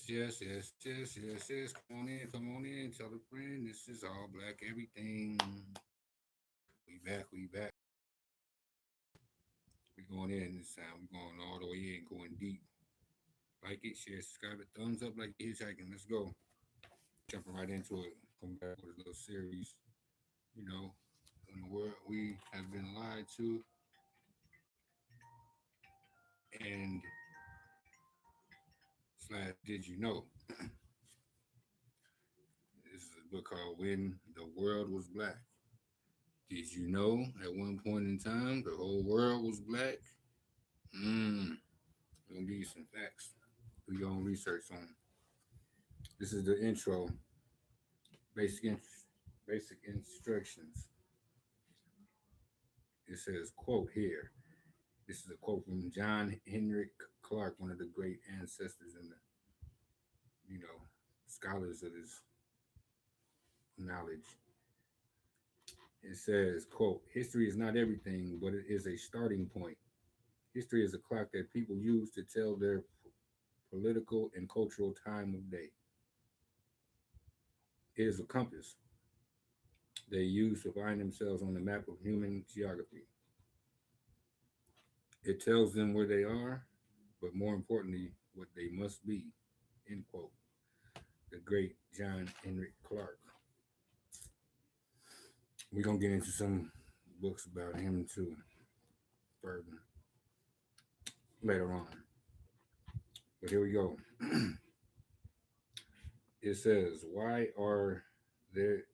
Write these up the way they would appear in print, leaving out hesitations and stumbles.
Yes, yes, yes, yes, yes, yes. Come on in. Tell a friend. This is all black everything. We back, we back. We going in this time. We going all the way in, going deep. Like it, share, subscribe it, thumbs up like you're hitchhiking. Let's go. Jumping right into it. Come back with a little series. You know, in the world we have been lied to, and slash did you know? This is a book called When the World Was Black. Did you know at one point in time the whole world was black? Mmm. I'm gonna give you some facts. Do your own research on. This is the intro. Basic in, basic instructions. It says, quote here. This is a quote from John Henrik Clark, one of the great ancestors and the scholars of this knowledge. It says, quote, history is not everything, but it is a starting point. History is a clock that people use to tell their political and cultural time of day. It is a compass they use to find themselves on the map of human geography. It tells them where they are, but more importantly, what they must be. End quote. The great John Henrik Clark. We're gonna get into some books about him too further later on. But here we go. It says, why are there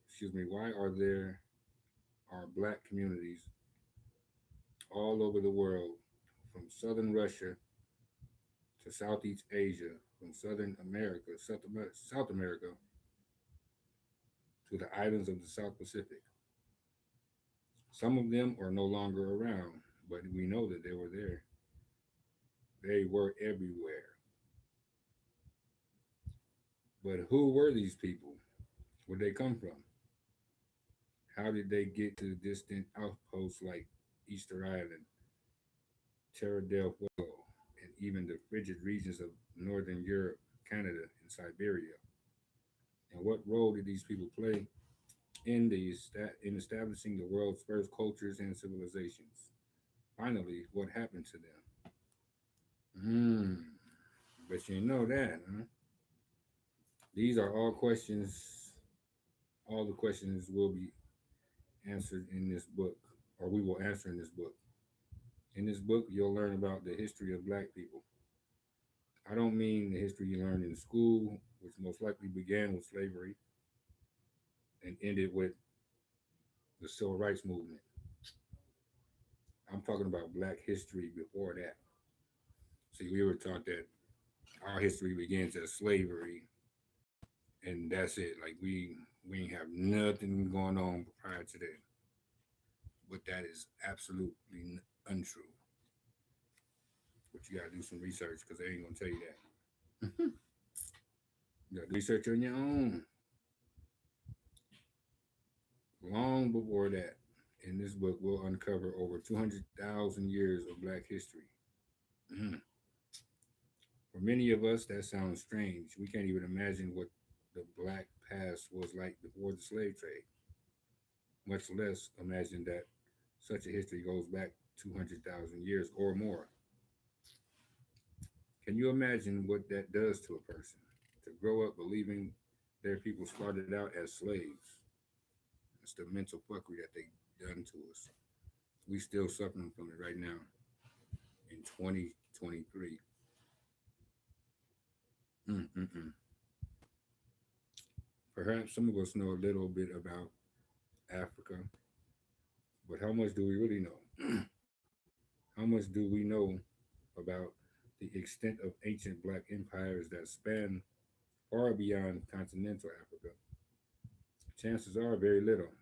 are black communities all over the world, from southern Russia to Southeast Asia, from Southern America, South America to the islands of the South Pacific. Some of them are no longer around, but we know that they were there. They were everywhere. But who were these people? Where'd they come from? How did they get to distant outposts like Easter Island, Terra del Fuego, and even the frigid regions of Northern Europe, Canada, and Siberia? And what role did these people play in establishing the world's first cultures and civilizations? Finally, what happened to them? But you know that, huh? These are all questions. All the questions will be answered in this book, or we will answer in this book. In this book, you'll learn about the history of black people. I don't mean the history you learned in school, which most likely began with slavery and ended with the civil rights movement. I'm talking about black history before that. See, we were taught that our history begins as slavery, and that's it. Like we ain't have nothing going on prior to that. But that is absolutely untrue. But you gotta do some research because they ain't gonna tell you that. You gotta do research on your own. Long before that, in this book, we'll uncover over 200,000 years of black history. Mhm. For many of us, that sounds strange. We can't even imagine what the black past was like before the slave trade, much less imagine that such a history goes back 200,000 years or more. Can you imagine what that does to a person? To grow up believing their people started out as slaves. It's the mental fuckery that they done to us. We still suffering from it right now in 2023. Mm-mm-mm. Perhaps some of us know a little bit about Africa, but how much do we really know? How much do we know about the extent of ancient black empires that span far beyond continental Africa? Chances are very little.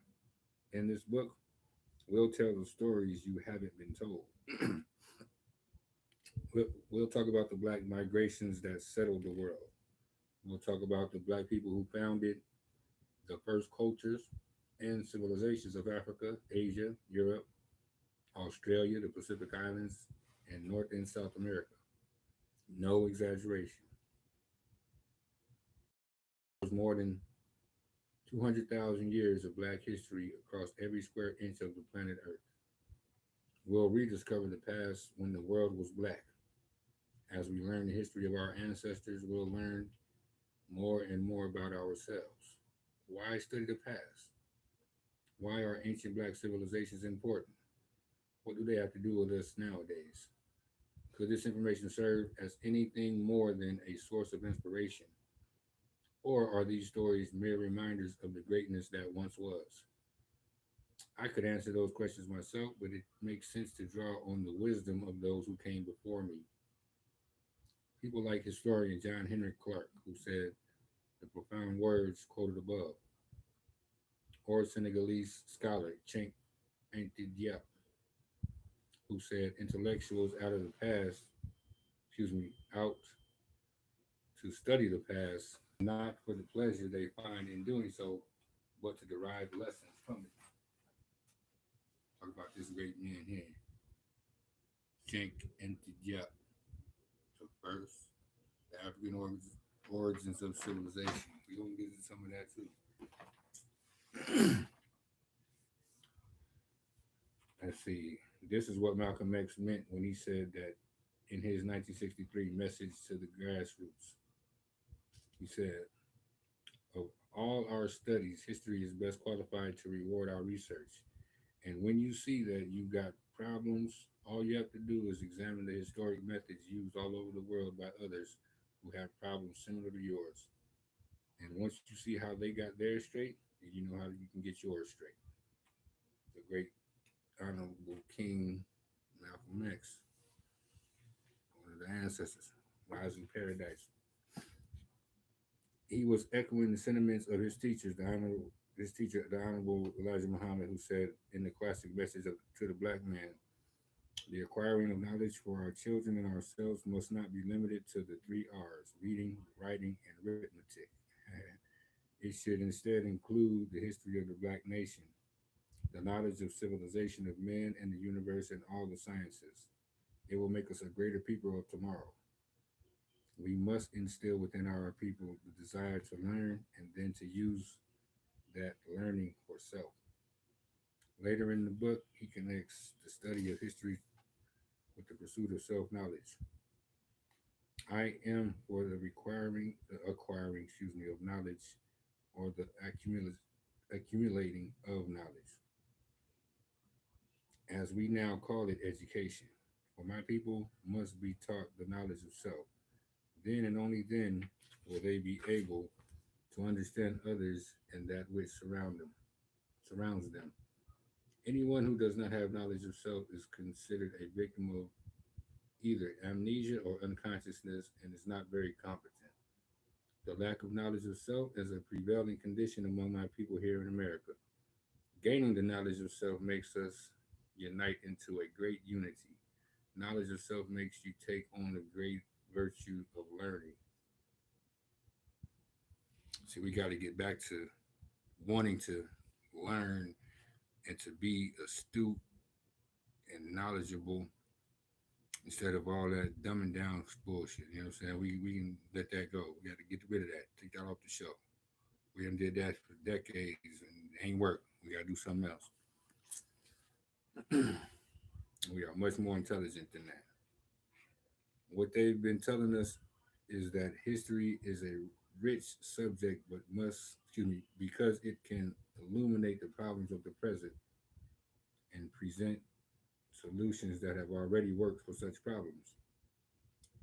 In this book, we'll tell the stories you haven't been told. We'll talk about the black migrations that settled the world. We'll talk about the black people who founded the first cultures and civilizations of Africa, Asia, Europe, Australia, the Pacific Islands, and North and South America. No exaggeration. more than 200,000 years of black history across every square inch of the planet Earth. We'll rediscover the past when the world was black. As we learn the history of our ancestors, we'll learn more and more about ourselves. Why study the past? Why are ancient black civilizations important? What do they have to do with us nowadays? Could this information serve as anything more than a source of inspiration? Or are these stories mere reminders of the greatness that once was? I could answer those questions myself, but it makes sense to draw on the wisdom of those who came before me. People like historian John Henrik Clarke, who said the profound words quoted above, or Senegalese scholar Cenk Diop, who said intellectuals out of the past, out to study the past, not for the pleasure they find in doing so, but to derive lessons from it. Talk about this great man here, Cenk Diop. So first, the African origins of civilization. We're gonna get into some of that too. Let's see. This is what Malcolm X meant when he said that in his 1963 message to the grassroots. He said, of all our studies, history is best qualified to reward our research. And when you see that you've got problems, all you have to do is examine the historic methods used all over the world by others who have problems similar to yours. And once you see how they got theirs straight, then you know how you can get yours straight. The great Honorable King Malcolm X, one of the ancestors, lies in paradise. He was echoing the sentiments of his teachers, his teacher, the Honorable Elijah Muhammad, who said in the classic message to the black man, the acquiring of knowledge for our children and ourselves must not be limited to the three R's: reading, writing, and arithmetic. It should instead include the history of the black nation, the knowledge of civilization of men and the universe and all the sciences. It will make us a greater people of tomorrow. We must instill within our people the desire to learn and then to use that learning for self. Later in the book, he connects the study of history with the pursuit of self knowledge. I am for the acquiring, of knowledge or the accumulating of knowledge, as we now call it education. For my people must be taught the knowledge of self. Then and only then will they be able to understand others and that which surrounds them. Anyone who does not have knowledge of self is considered a victim of either amnesia or unconsciousness and is not very competent. The lack of knowledge of self is a prevailing condition among my people here in America. Gaining the knowledge of self makes us unite into a great unity. Knowledge of self makes you take on the great virtue of learning. See, we got to get back to wanting to learn and to be astute and knowledgeable instead of all that dumbing down bullshit. You know what I'm saying? We can let that go. We got to get rid of that. Take that off the shelf. We done did that for decades and it ain't work. We got to do something else. We are much more intelligent than that. What they've been telling us is that history is a rich subject, but because it can illuminate the problems of the present and present solutions that have already worked for such problems.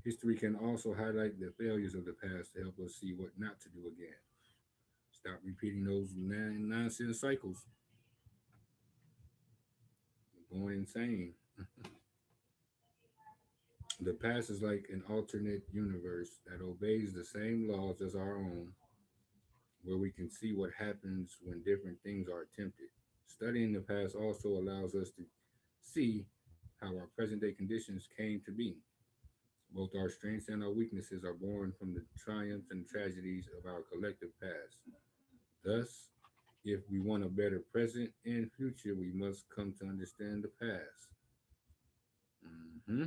History can also highlight the failures of the past to help us see what not to do again. Stop repeating those nonsense cycles. We're going insane. The past is like an alternate universe that obeys the same laws as our own, where we can see what happens when different things are attempted. Studying the past also allows us to see how our present day conditions came to be. Both our strengths and our weaknesses are born from the triumphs and tragedies of our collective past. Thus, if we want a better present and future, we must come to understand the past. hmm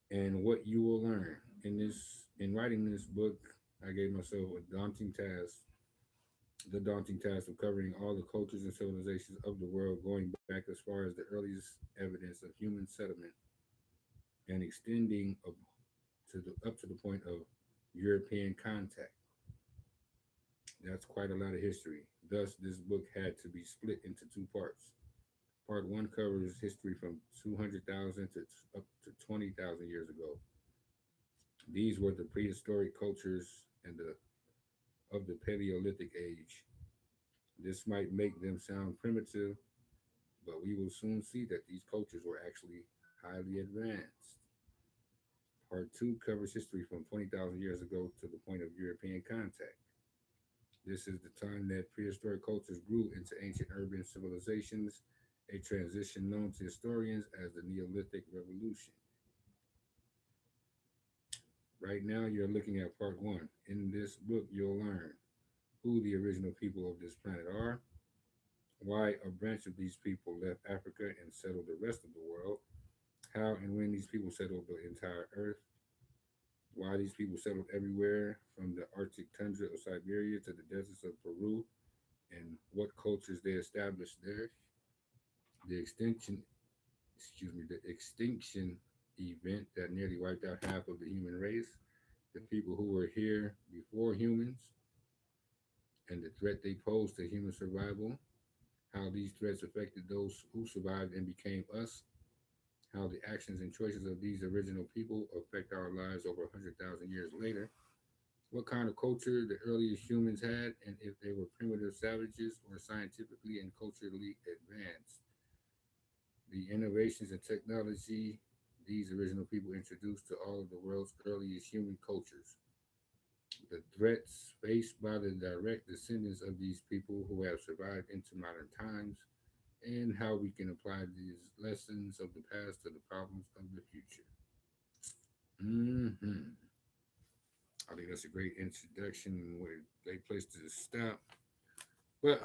And what you will learn in this In writing this book, I gave myself the daunting task of covering all the cultures and civilizations of the world, going back as far as the earliest evidence of human settlement and extending up to the point of European contact. That's quite a lot of history. Thus, this book had to be split into two parts. Part one covers history from 200,000 to up to 20,000 years ago. These were the prehistoric cultures and the of the Paleolithic age. This might make them sound primitive, but we will soon see that these cultures were actually highly advanced. Part two covers history from 20,000 years ago to the point of European contact. This is the time that prehistoric cultures grew into ancient urban civilizations, a transition known to historians as the Neolithic Revolution. Right now, you're looking at part one. In this book, you'll learn who the original people of this planet are, why a branch of these people left Africa and settled the rest of the world, how and when these people settled the entire Earth, why these people settled everywhere from the Arctic tundra of Siberia to the deserts of Peru, and what cultures they established there, the extinction event that nearly wiped out half of the human race, the people who were here before humans, and the threat they posed to human survival, how these threats affected those who survived and became us, how the actions and choices of these original people affect our lives over 100,000 years later, what kind of culture the earliest humans had, and if they were primitive savages or scientifically and culturally advanced, the innovations and technology these original people introduced to all of the world's earliest human cultures, the threats faced by the direct descendants of these people who have survived into modern times, and how we can apply these lessons of the past to the problems of the future. hmm I think that's a great introduction and a great place to stop. But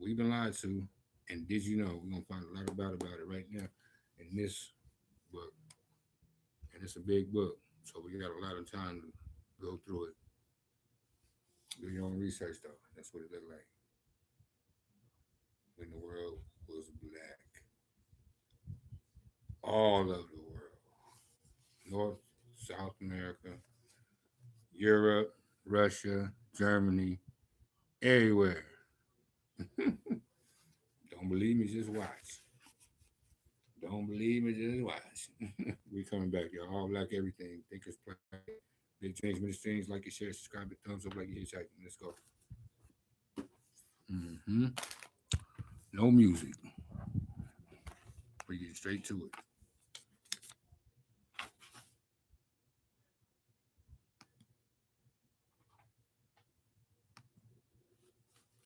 we've been lied to, and did you know we're gonna find a lot about it right now in this book, and it's a big book, so we got a lot of time to go through it. Do your own research though. That's what it looked like when the world was black. All of the world, North, South America, Europe, Russia, Germany, everywhere. Don't believe me? Just watch. Don't believe me? Just watch. We coming back, y'all. All black everything. Thinkers Planet. Big change, many streams. Like it, share, subscribe, it, thumbs up, like it, hitchhiking. Let's go. hmm No music. We get straight to it.